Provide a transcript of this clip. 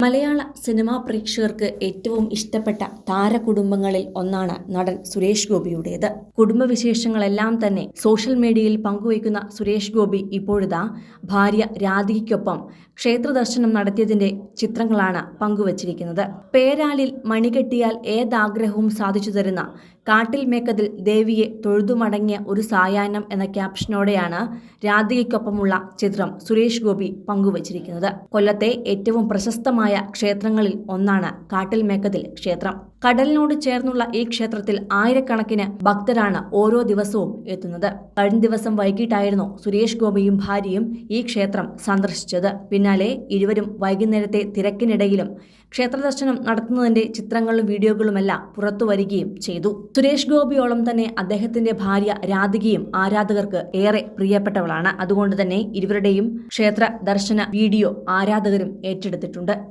മലയാള cinema പ്രേക്ഷകർക്ക് ഏറ്റവും ഇഷ്ടപ്പെട്ട താരകുടുംബങ്ങളിൽ ഒന്നാണ് നടൻ സുരേഷ് ഗോപിയുടേത്. കുടുംബവിശേഷങ്ങളെല്ലാം തന്നെ സോഷ്യൽ മീഡിയയിൽ പങ്കുവയ്ക്കുന്ന സുരേഷ് ഗോപി ഇപ്പോഴിതാ ഭാര്യ രാധികയ്ക്കൊപ്പം ക്ഷേത്രദർശനം നടത്തിയതിന്റെ ചിത്രങ്ങളാണ് പങ്കുവച്ചിരിക്കുന്നത്. പേരാലിൽ മണികെട്ടിയാൽ ഏതാഗ്രഹവും സാധിച്ചു തരുന്ന കാട്ടിൽ മേക്കതിൽ ദേവിയെ തൊഴുതുമടങ്ങിയ ഒരു സായാഹ്നം എന്ന ക്യാപ്ഷനോടെയാണ് രാധികയ്ക്കൊപ്പമുള്ള ചിത്രം സുരേഷ് ഗോപി പങ്കുവച്ചിരിക്കുന്നത്. കൊല്ലത്തെ ഏറ്റവും പ്രശസ്തമായ ക്ഷേത്രങ്ങളിൽ ഒന്നാണ് കാട്ടിൽ മേക്കതിൽ ക്ഷേത്രം. കടലിനോട് ചേർന്നുള്ള ഈ ക്ഷേത്രത്തിൽ ആയിരക്കണക്കിന് ഭക്തരാണ് ഓരോ ദിവസവും എത്തുന്നത്. കഴിഞ്ഞ ദിവസം വൈകിട്ടായിരുന്നു സുരേഷ് ഗോപിയും ഭാര്യയും ഈ ക്ഷേത്രം സന്ദർശിച്ചത്. പിന്നാലെ ഇരുവരും വൈകുന്നേരത്തെ തിരക്കിനിടയിലും ക്ഷേത്രദർശനം നടത്തുന്നതിന്റെ ചിത്രങ്ങളും വീഡിയോകളുമെല്ലാം പുറത്തു വരികയും ചെയ്തു. സുരേഷ് ഗോപിയോളം തന്നെ അദ്ദേഹത്തിന്റെ ഭാര്യ രാധികയും ആരാധകർക്ക് ഏറെ പ്രിയപ്പെട്ടവളാണ്. അതുകൊണ്ട് തന്നെ ഇരുവരുടെയും ക്ഷേത്ര ദർശന വീഡിയോ ആരാധകരും ഏറ്റെടുത്തിട്ടുണ്ട്.